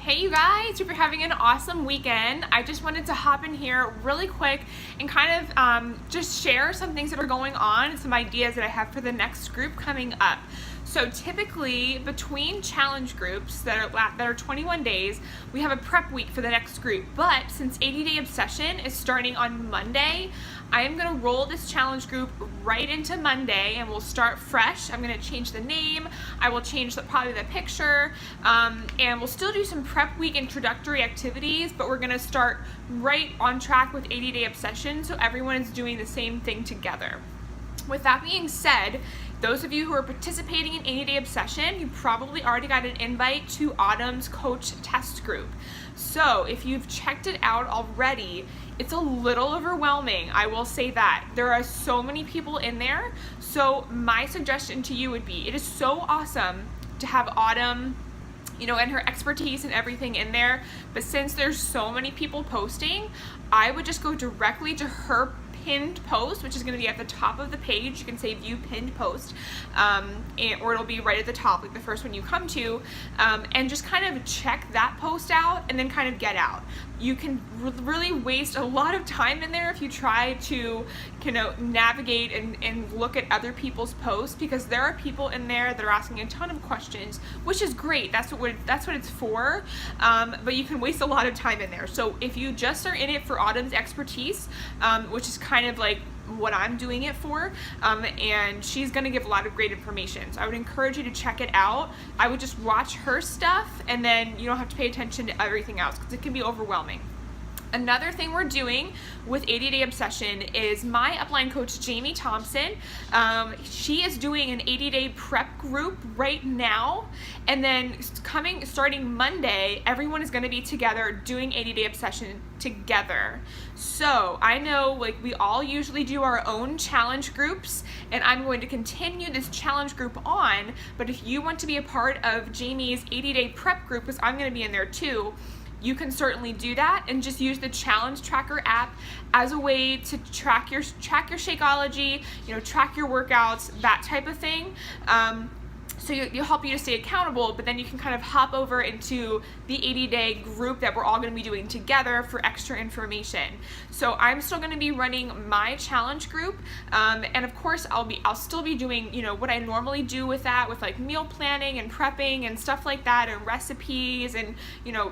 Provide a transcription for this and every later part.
Hey you guys, hope you're having an awesome weekend. I just wanted to hop in here really quick and kind of just share some things that are going on and some ideas that I have for the next group coming up. So typically between challenge groups that are 21 days, we have a prep week for the next group. But since 80-Day Obsession is starting on Monday, I am going to roll this challenge group right into Monday and we'll start fresh. I'm going to change the name. I will change probably the picture, and we'll still do some prep week introductory activities, but we're going to start right on track with 80-Day Obsession so everyone is doing the same thing together. With that being said, those of you who are participating in 80-Day Obsession, you probably already got an invite to Autumn's Coach Test Group. So if you've checked it out already, it's a little overwhelming, I will say that. There are so many people in there, so my suggestion to you would be, it is so awesome to have Autumn, and her expertise and everything in there, but since there's so many people posting, I would just go directly to her pinned post, which is going to be at the top of the page. You can say view pinned post, or it'll be right at the top, like the first one you come to, and just kind of check that post out and then kind of get out. You can really waste a lot of time in there if you try to navigate and look at other people's posts, because there are people in there that are asking a ton of questions, which is great. That's what it's for, but you can waste a lot of time in there. So if you just are in it for Autumn's expertise, which is kind of like what I'm doing it for, and she's going to give a lot of great information. So I would encourage you to check it out. I would just watch her stuff, and then you don't have to pay attention to everything else because it can be overwhelming. Another thing we're doing with 80-Day Obsession is my upline coach, Jamie Thompson. She is doing an 80-day prep group right now, and then starting Monday, everyone is going to be together doing 80-Day Obsession together. So I know we all usually do our own challenge groups, and I'm going to continue this challenge group on, but if you want to be a part of Jamie's 80-day prep group, because I'm going to be in there too, you can certainly do that and just use the Challenge Tracker app as a way to track your Shakeology, track your workouts, that type of thing. So it'll help you to stay accountable, but then you can kind of hop over into the 80-day group that we're all going to be doing together for extra information. So I'm still going to be running my challenge group, and of course I'll still be doing what I normally do with that, with meal planning and prepping and stuff like that, and recipes and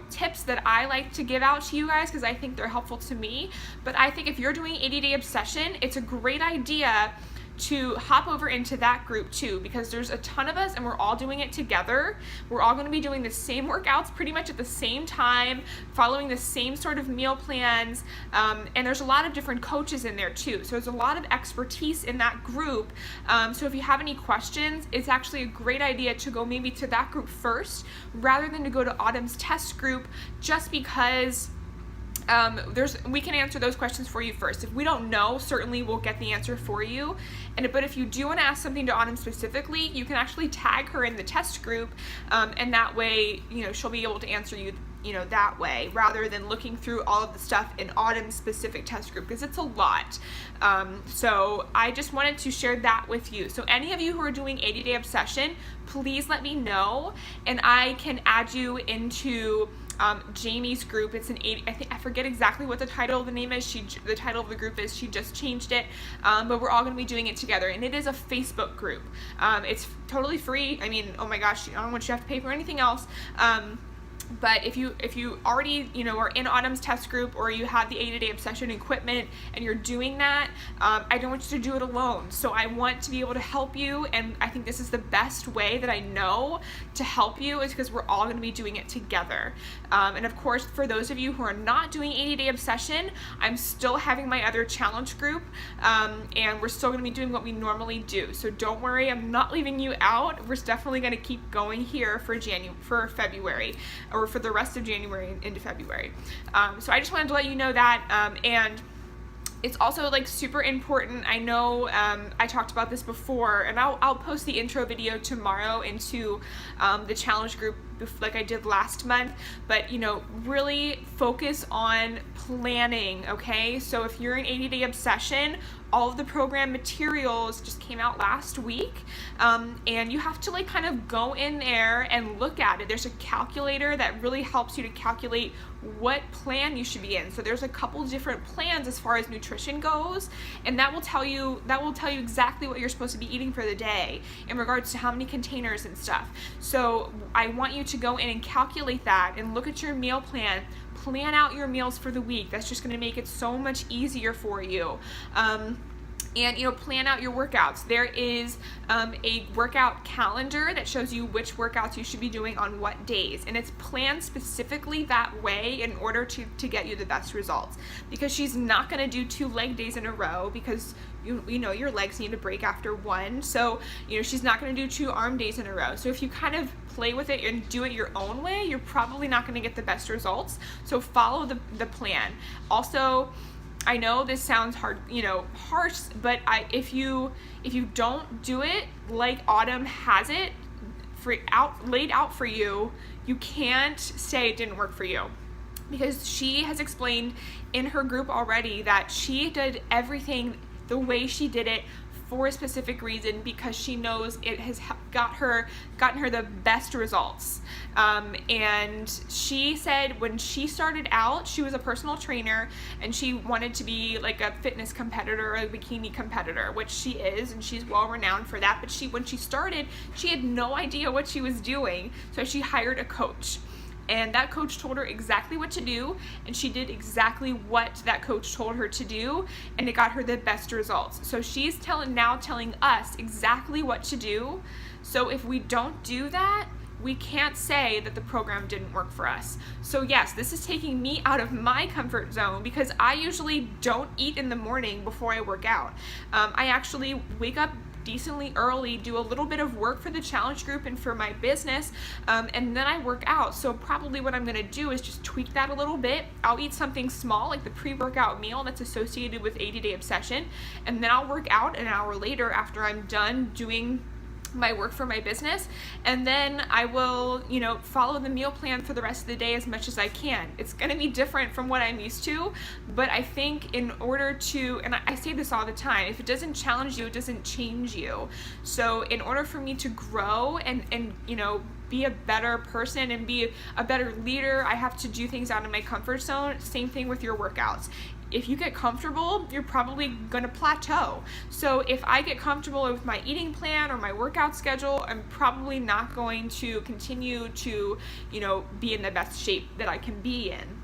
tips that I like to give out to you guys because I think they're helpful to me. But I think if you're doing 80-Day Obsession, it's a great idea to hop over into that group too, because there's a ton of us and we're all doing it together. We're all going to be doing the same workouts pretty much at the same time, following the same sort of meal plans, and there's a lot of different coaches in there too, so there's a lot of expertise in that group. So if you have any questions, it's actually a great idea to go maybe to that group first rather than to go to Autumn's test group, just because we can answer those questions for you first. If we don't know, certainly we'll get the answer for you. But if you do want to ask something to Autumn specifically, you can actually tag her in the test group, and that way, she'll be able to answer you, that way, rather than looking through all of the stuff in Autumn's specific test group, because it's a lot. So I just wanted to share that with you. So any of you who are doing 80-Day Obsession, please let me know, and I can add you into Jamie's group. It's I forget exactly what the title of the name is. The title of the group is, she just changed it, but we're all going to be doing it together, and it is a Facebook group. It's totally free. Oh my gosh, I don't want you to have to pay for anything else. But if you already are in Autumn's test group, or you have the 80-Day Obsession equipment and you're doing that, I don't want you to do it alone. So I want to be able to help you, and I think this is the best way that I know to help you, is because we're all going to be doing it together. And of course, for those of you who are not doing 80-Day Obsession, I'm still having my other challenge group, and we're still going to be doing what we normally do. So don't worry, I'm not leaving you out. We're definitely going to keep going here for February, or for the rest of January into February. So I just wanted to let you know that, and it's also super important. I know I talked about this before, and I'll post the intro video tomorrow into the challenge group like I did last month, but really focus on planning, okay? So if you're in 80-Day Obsession, all of the program materials just came out last week, and you have to like kind of go in there and look at it. There's a calculator that really helps you to calculate what plan you should be in. So there's a couple different plans as far as nutrition goes, and that will tell you exactly what you're supposed to be eating for the day in regards to how many containers and stuff. So I want you to go in and calculate that and look at your meal plan. Plan out your meals for the week. That's just going to make it so much easier for you. And plan out your workouts. There is a workout calendar that shows you which workouts you should be doing on what days, and it's planned specifically that way in order to get you the best results, because she's not going to do 2 leg days in a row, because your legs need to break after one. So she's not going to do 2 arm days in a row. So if you kind of play with it and do it your own way, you're probably not going to get the best results. So follow the plan. Also, I know this sounds hard, harsh, but if you don't do it like Autumn has it laid out for you, you can't say it didn't work for you, because she has explained in her group already that she did everything the way she did it for a specific reason, because she knows it has gotten her the best results. And she said when she started out, she was a personal trainer and she wanted to be like a fitness competitor or a bikini competitor, which she is, and she's well renowned for that. But when she started, she had no idea what she was doing, so she hired a coach. And that coach told her exactly what to do, and she did exactly what that coach told her to do, and it got her the best results. So she's now telling us exactly what to do. So if we don't do that, we can't say that the program didn't work for us. So yes, this is taking me out of my comfort zone, because I usually don't eat in the morning before I work out. I actually wake up decently early, do a little bit of work for the challenge group and for my business, and then I work out. So probably what I'm going to do is just tweak that a little bit. I'll eat something small like the pre-workout meal that's associated with 80-Day Obsession, and then I'll work out an hour later after I'm done doing my work for my business, and then I will follow the meal plan for the rest of the day as much as I can. It's going to be different from what I'm used to, but I think in order to, and I say this all the time, if it doesn't challenge you, it doesn't change you. So in order for me to grow and be a better person and be a better leader, I have to do things out of my comfort zone. Same thing with your workouts. If you get comfortable, you're probably going to plateau. So if I get comfortable with my eating plan or my workout schedule, I'm probably not going to continue to, be in the best shape that I can be in.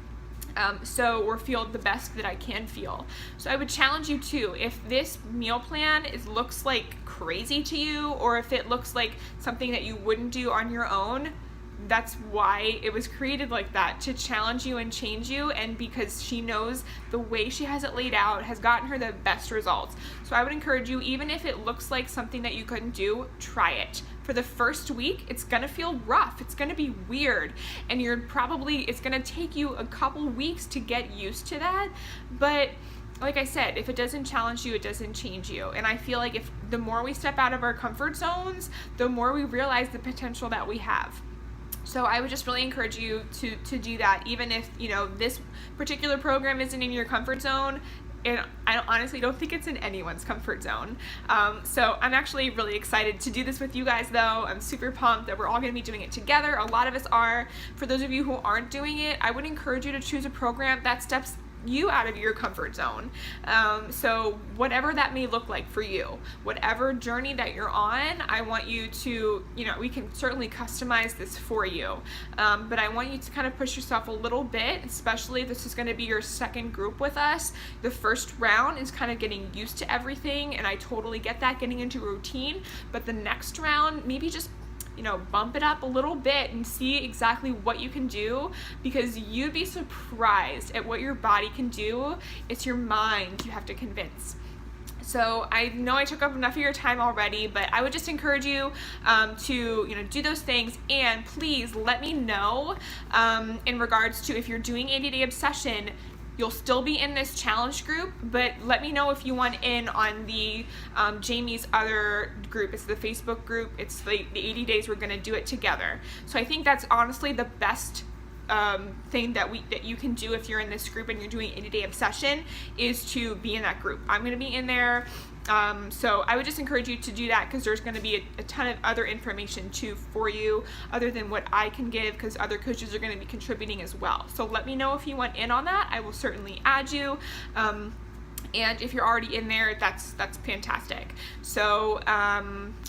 Or feel the best that I can feel. So I would challenge you too, if this meal plan looks like crazy to you, or if it looks like something that you wouldn't do on your own, that's why it was created like that, to challenge you and change you, and because she knows the way she has it laid out has gotten her the best results. So I would encourage you, even if it looks like something that you couldn't do, try it. For the first week, it's gonna feel rough, it's gonna be weird, and it's gonna take you a couple weeks to get used to that, but like I said, if it doesn't challenge you, it doesn't change you. And I feel like if the more we step out of our comfort zones, the more we realize the potential that we have. So I would just really encourage you to do that, even if this particular program isn't in your comfort zone. And I honestly don't think it's in anyone's comfort zone. So I'm actually really excited to do this with you guys, though. I'm super pumped that we're all going to be doing it together. A lot of us are. For those of you who aren't doing it, I would encourage you to choose a program that steps you out of your comfort zone. So whatever that may look like for you, whatever journey that you're on, I want you to, we can certainly customize this for you. But I want you to kind of push yourself a little bit, especially if this is going to be your second group with us. The first round is kind of getting used to everything, and I totally get that, getting into routine. But the next round, maybe just bump it up a little bit and see exactly what you can do, because you'd be surprised at what your body can do. It's your mind you have to convince. So I know I took up enough of your time already, but I would just encourage you to do those things, and please let me know in regards to if you're doing 80-Day Obsession. You'll still be in this challenge group, but let me know if you want in on the Jamie's other group. It's the Facebook group. It's the 80 days we're going to do it together. So I think that's honestly the best thing that you can do if you're in this group and you're doing 80-day obsession is to be in that group. I'm going to be in there. So I would just encourage you to do that, because there's going to be a ton of other information too for you other than what I can give, because other coaches are going to be contributing as well. So let me know if you want in on that. I will certainly add you. And if you're already in there, that's fantastic. So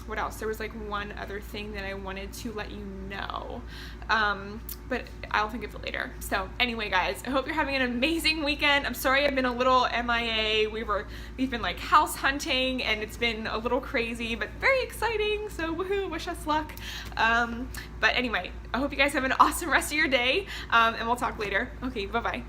what else? There was like one other thing that I wanted to let you know, but I'll think of it later. So anyway, guys, I hope you're having an amazing weekend. I'm sorry I've been a little MIA. We've been like house hunting, and it's been a little crazy, but very exciting. So woohoo, wish us luck. But anyway, I hope you guys have an awesome rest of your day, and we'll talk later. Okay, bye-bye.